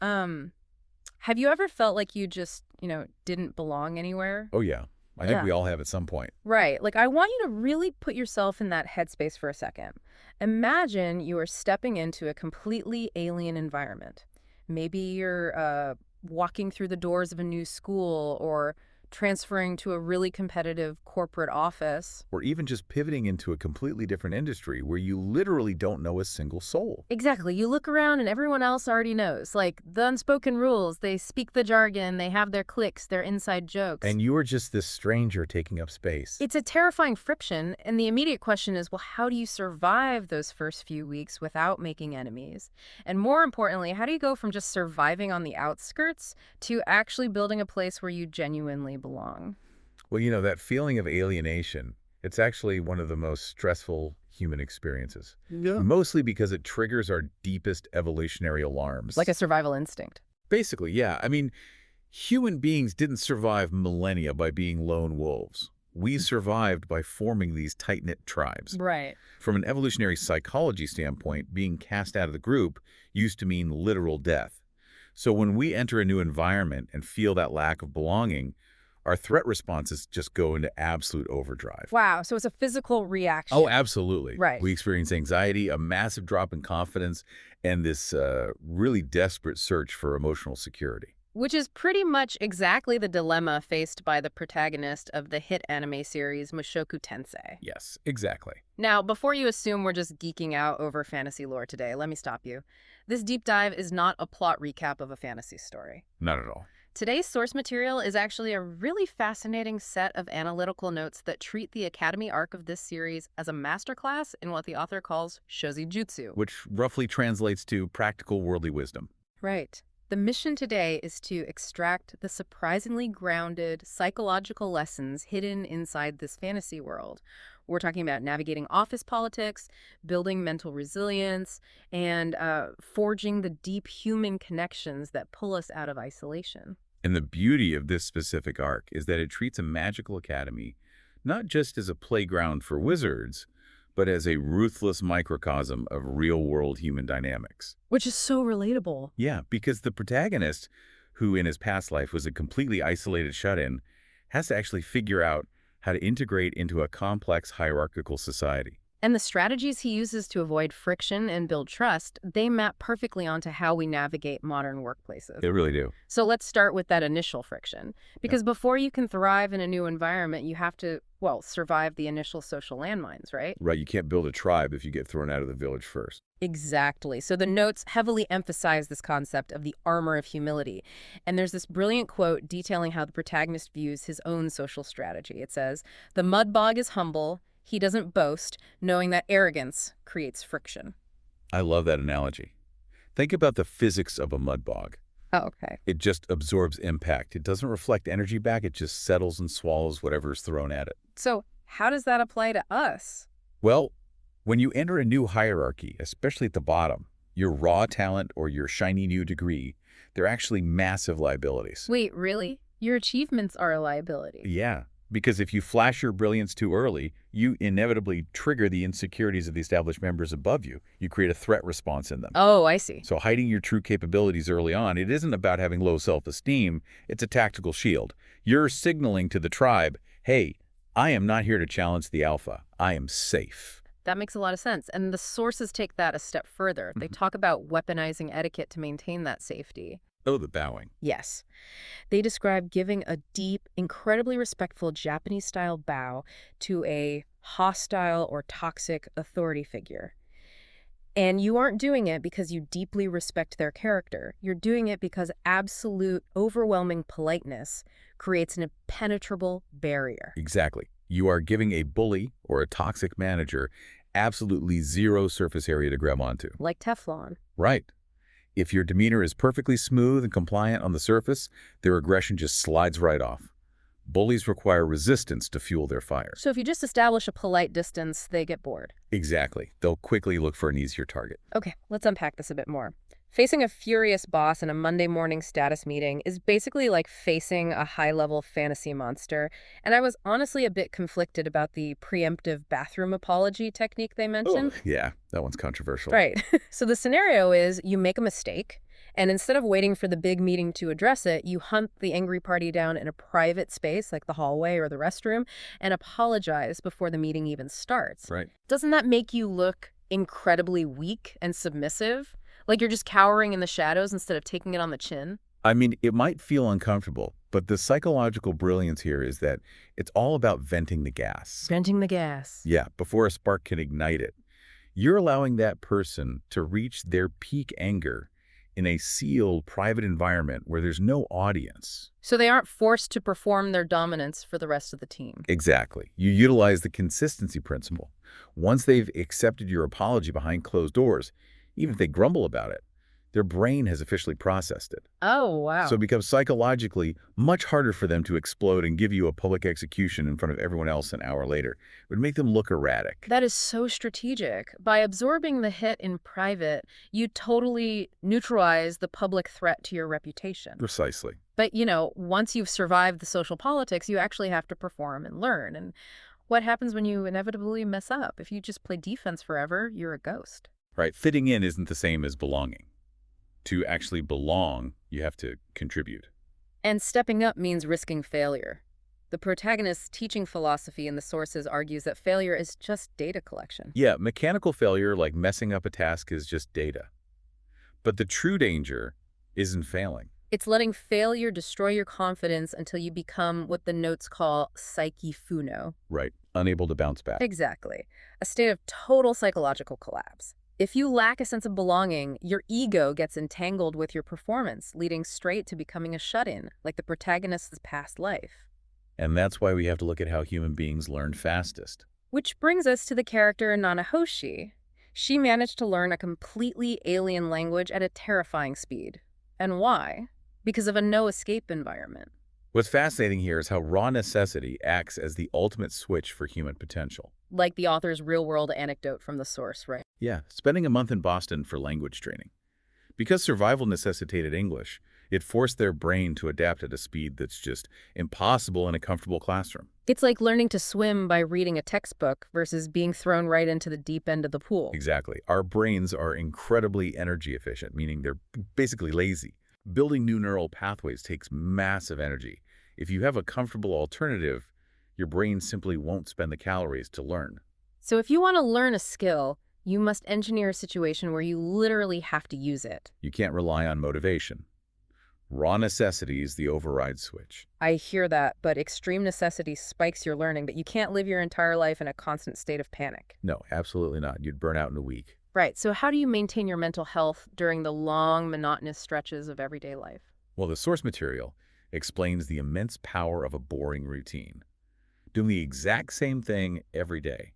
Um, have you ever felt like you just, didn't belong anywhere? Oh, yeah. I think Yeah. we all have at some point. Right. Like, I want you to really put yourself in that headspace for a second. Imagine you are stepping into a completely alien environment. Maybe you're walking through the doors of a new school or transferring to a really competitive corporate office. Or even just pivoting into a completely different industry where you literally don't know a single soul. Exactly. You look around and everyone else already knows. Like the unspoken rules, they speak the jargon, they have their cliques, their inside jokes. And you are just this stranger taking up space. It's a terrifying friction, and the immediate question is, well, how do you survive those first few weeks without making enemies? And more importantly, how do you go from just surviving on the outskirts to actually building a place where you genuinely belong? Well, that feeling of alienation, it's actually one of the most stressful human experiences. Yeah. Mostly because it triggers our deepest evolutionary alarms. Like a survival instinct. Basically, yeah. I mean, human beings didn't survive millennia by being lone wolves. We survived by forming these tight-knit tribes. Right. From an evolutionary psychology standpoint, being cast out of the group used to mean literal death. So when we enter a new environment and feel that lack of belonging, our threat responses just go into absolute overdrive. Wow. So it's a physical reaction. Oh, absolutely. Right. We experience anxiety, a massive drop in confidence, and this really desperate search for emotional security. Which is pretty much exactly the dilemma faced by the protagonist of the hit anime series Mushoku Tensei. Yes, exactly. Now, before you assume we're just geeking out over fantasy lore today, let me stop you. This deep dive is not a plot recap of a fantasy story. Not at all. Today's source material is actually a really fascinating set of analytical notes that treat the Academy arc of this series as a masterclass in what the author calls shōzijutsu. Which roughly translates to practical worldly wisdom. Right. The mission today is to extract the surprisingly grounded psychological lessons hidden inside this fantasy world. We're talking about navigating office politics, building mental resilience, and forging the deep human connections that pull us out of isolation. And the beauty of this specific arc is that it treats a magical academy not just as a playground for wizards, but as a ruthless microcosm of real-world human dynamics. Which is so relatable. Yeah, because the protagonist, who in his past life was a completely isolated shut-in, has to actually figure out how to integrate into a complex hierarchical society. And the strategies he uses to avoid friction and build trust, they map perfectly onto how we navigate modern workplaces. They really do. So let's start with that initial friction. Because before you can thrive in a new environment, you have to, well, survive the initial social landmines, right? Right, you can't build a tribe if you get thrown out of the village first. Exactly. So the notes heavily emphasize this concept of the armor of humility. And there's this brilliant quote detailing how the protagonist views his own social strategy. It says, "The mud bog is humble. He doesn't boast, knowing that arrogance creates friction." I love that analogy. Think about the physics of a mud bog. Oh, okay. It just absorbs impact. It doesn't reflect energy back. It just settles and swallows whatever is thrown at it. So how does that apply to us? Well, when you enter a new hierarchy, especially at the bottom, your raw talent or your shiny new degree, they're actually massive liabilities. Wait, really? Your achievements are a liability. Yeah, because if you flash your brilliance too early, you inevitably trigger the insecurities of the established members above you. You create a threat response in them. Oh, I see. So hiding your true capabilities early on, it isn't about having low self-esteem. It's a tactical shield. You're signaling to the tribe, hey, I am not here to challenge the alpha. I am safe. That makes a lot of sense. And the sources take that a step further. They talk about weaponizing etiquette to maintain that safety. Oh, the bowing. Yes. They describe giving a deep, incredibly respectful Japanese-style bow to a hostile or toxic authority figure. And you aren't doing it because you deeply respect their character. You're doing it because absolute, overwhelming politeness creates an impenetrable barrier. Exactly. You are giving a bully or a toxic manager absolutely zero surface area to grab onto. Like Teflon. Right. If your demeanor is perfectly smooth and compliant on the surface, their aggression just slides right off. Bullies require resistance to fuel their fire. So if you just establish a polite distance, they get bored. Exactly. They'll quickly look for an easier target. Okay, let's unpack this a bit more. Facing a furious boss in a Monday morning status meeting is basically like facing a high-level fantasy monster, and I was honestly a bit conflicted about the preemptive bathroom apology technique they mentioned. Yeah, that one's controversial. Right. So the scenario is you make a mistake, And instead of waiting for the big meeting to address it, you hunt the angry party down in a private space like the hallway or the restroom and apologize before the meeting even starts. Right. Doesn't that make you look incredibly weak and submissive? Like you're just cowering in the shadows instead of taking it on the chin? I mean, it might feel uncomfortable, but the psychological brilliance here is that it's all about venting the gas. Venting the gas. Yeah, before a spark can ignite it. You're allowing that person to reach their peak anger in a sealed, private environment where there's no audience. So they aren't forced to perform their dominance for the rest of the team. Exactly. You utilize the consistency principle. Once they've accepted your apology behind closed doors, even if they grumble about it, their brain has officially processed it. Oh, So wow. it becomes psychologically much harder for them to explode and give you a public execution in front of everyone else an hour later. It would make them look erratic. That is so strategic. By absorbing the hit in private, you totally neutralize the public threat to your reputation. Precisely. But, once you've survived the social politics, you actually have to perform and learn. And what happens when you inevitably mess up? If you just play defense forever, you're a ghost. Right? Fitting in isn't the same as belonging. To actually belong, you have to contribute. And stepping up means risking failure. The protagonist's teaching philosophy in the sources argues that failure is just data collection. Yeah, mechanical failure, like messing up a task, is just data. But the true danger isn't failing. It's letting failure destroy your confidence until you become what the notes call psyche funo. Right. Unable to bounce back. Exactly. A state of total psychological collapse. If you lack a sense of belonging, your ego gets entangled with your performance, leading straight to becoming a shut-in, like the protagonist's past life. And that's why we have to look at how human beings learn fastest. Which brings us to the character Nanahoshi. She managed to learn a completely alien language at a terrifying speed. And why? Because of a no-escape environment. What's fascinating here is how raw necessity acts as the ultimate switch for human potential. Like the author's real-world anecdote from the source, right? Yeah, spending a month in Boston for language training. Because survival necessitated English, it forced their brain to adapt at a speed that's just impossible in a comfortable classroom. It's like learning to swim by reading a textbook versus being thrown right into the deep end of the pool. Exactly. Our brains are incredibly energy efficient, meaning they're basically lazy. Building new neural pathways takes massive energy. If you have a comfortable alternative, your brain simply won't spend the calories to learn. So if you want to learn a skill, you must engineer a situation where you literally have to use it. You can't rely on motivation. Raw necessity is the override switch. I hear that, but extreme necessity spikes your learning, but you can't live your entire life in a constant state of panic. No, absolutely not. You'd burn out in a week. Right, so how do you maintain your mental health during the long, monotonous stretches of everyday life? Well, the source material explains the immense power of a boring routine. Doing the exact same thing every day.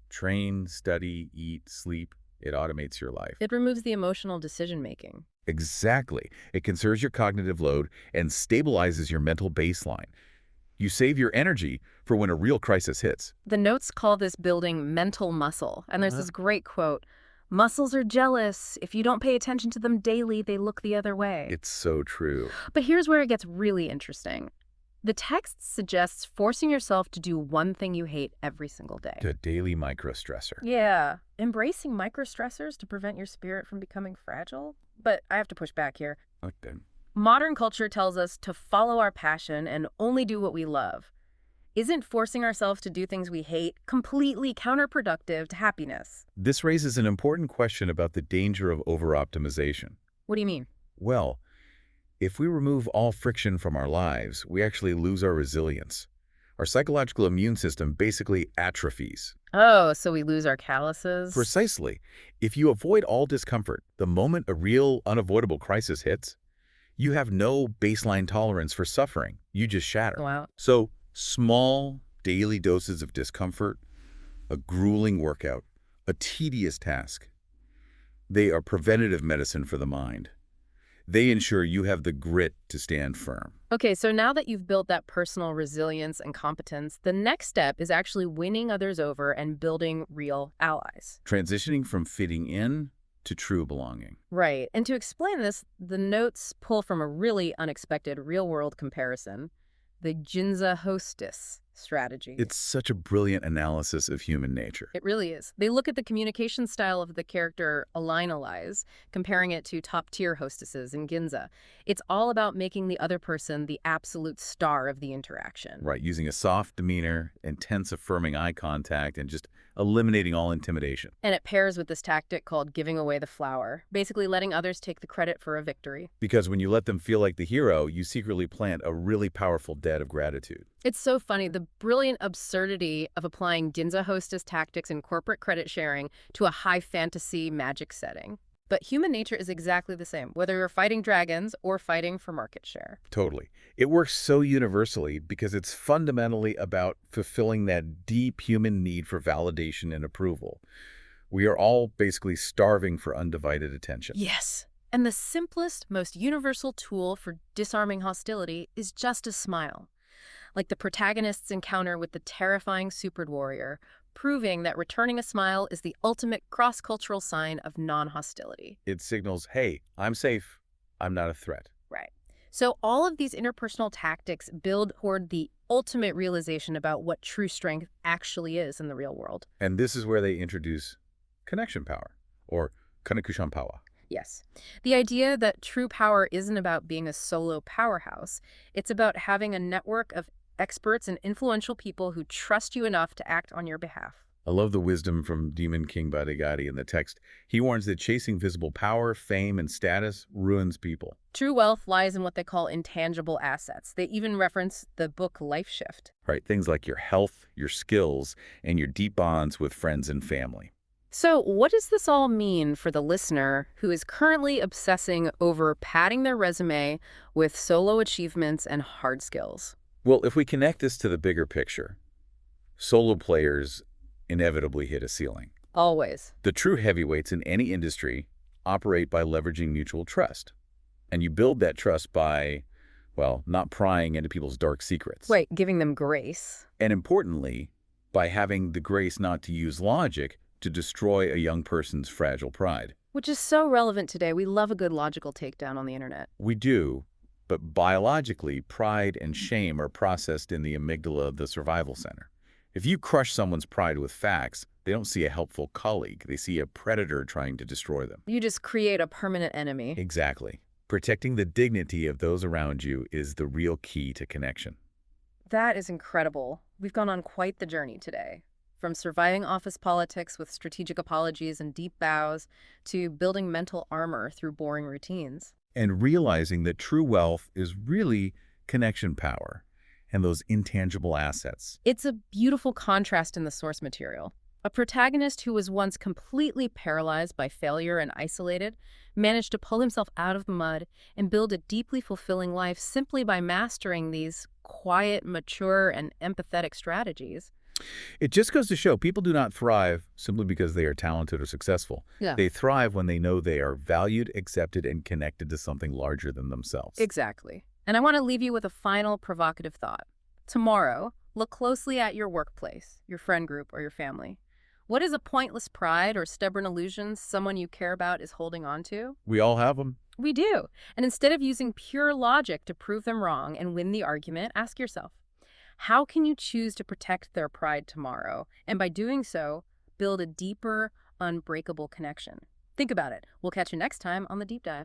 Train, study, eat, sleep. It automates your life. It removes the emotional decision-making. Exactly. It conserves your cognitive load and stabilizes your mental baseline. You save your energy for when a real crisis hits. The notes call this building mental muscle, and there's this great quote, "Muscles are jealous. If you don't pay attention to them daily, they look the other way." It's so true. But here's where it gets really interesting. The text suggests forcing yourself to do one thing you hate every single day. The daily microstressor. Yeah, embracing microstressors to prevent your spirit from becoming fragile? But I have to push back here. Okay. Modern culture tells us to follow our passion and only do what we love. Isn't forcing ourselves to do things we hate completely counterproductive to happiness? This raises an important question about the danger of over-optimization. What do you mean? Well, if we remove all friction from our lives, we actually lose our resilience. Our psychological immune system basically atrophies. Oh, so we lose our calluses? Precisely. If you avoid all discomfort, the moment a real, unavoidable crisis hits, you have no baseline tolerance for suffering. You just shatter. Wow. So, small, daily doses of discomfort, a grueling workout, a tedious task, they are preventative medicine for the mind. They ensure you have the grit to stand firm. Okay, so now that you've built that personal resilience and competence, the next step is actually winning others over and building real allies. Transitioning from fitting in to true belonging. Right. And to explain this, the notes pull from a really unexpected real-world comparison, the Ginza hostess. strategy. It's such a brilliant analysis of human nature. It really is. They look at the communication style of the character Aline, comparing it to top-tier hostesses in Ginza. It's all about making the other person the absolute star of the interaction. Right, using a soft demeanor, intense affirming eye contact, and just eliminating all intimidation. And it pairs with this tactic called giving away the flower, basically letting others take the credit for a victory. Because when you let them feel like the hero, you secretly plant a really powerful debt of gratitude. It's so funny, the brilliant absurdity of applying Ginza hostess tactics and corporate credit sharing to a high fantasy magic setting. But human nature is exactly the same, whether you're fighting dragons or fighting for market share. Totally. It works so universally because it's fundamentally about fulfilling that deep human need for validation and approval. We are all basically starving for undivided attention. Yes. And the simplest, most universal tool for disarming hostility is just a smile. Like the protagonist's encounter with the terrifying supered warrior, proving that returning a smile is the ultimate cross-cultural sign of non-hostility. It signals, hey, I'm safe. I'm not a threat. Right. So all of these interpersonal tactics build toward the ultimate realization about what true strength actually is in the real world. And this is where they introduce connection power, or kanekushan power. Yes. The idea that true power isn't about being a solo powerhouse. It's about having a network of experts and influential people who trust you enough to act on your behalf. I love the wisdom from Demon King Badigadi in the text. He warns that chasing visible power, fame, and status ruins people. True wealth lies in what they call intangible assets. They even reference the book Life Shift. Right, things like your health, your skills, and your deep bonds with friends and family. So what does this all mean for the listener who is currently obsessing over padding their resume with solo achievements and hard skills? Well, if we connect this to the bigger picture, solo players inevitably hit a ceiling. Always. The true heavyweights in any industry operate by leveraging mutual trust. And you build that trust by, well, not prying into people's dark secrets. Wait, giving them grace. And importantly, by having the grace not to use logic to destroy a young person's fragile pride. Which is so relevant today. We love a good logical takedown on the internet. We do, but biologically, pride and shame are processed in the amygdala of the survival center. If you crush someone's pride with facts, they don't see a helpful colleague. They see a predator trying to destroy them. You just create a permanent enemy. Exactly. Protecting the dignity of those around you is the real key to connection. That is incredible. We've gone on quite the journey today. From surviving office politics with strategic apologies and deep bows to building mental armor through boring routines. And realizing that true wealth is really connection power and those intangible assets. It's a beautiful contrast in the source material. A protagonist who was once completely paralyzed by failure and isolated managed to pull himself out of the mud and build a deeply fulfilling life simply by mastering these quiet, mature, and empathetic strategies. It just goes to show people do not thrive simply because they are talented or successful. Yeah. They thrive when they know they are valued, accepted, and connected to something larger than themselves. Exactly. And I want to leave you with a final provocative thought. Tomorrow, look closely at your workplace, your friend group, or your family. What is a pointless pride or stubborn illusion someone you care about is holding on to? We all have them. We do. And instead of using pure logic to prove them wrong and win the argument, ask yourself, how can you choose to protect their pride tomorrow? And by doing so, build a deeper, unbreakable connection. Think about it. We'll catch you next time on The Deep Dive.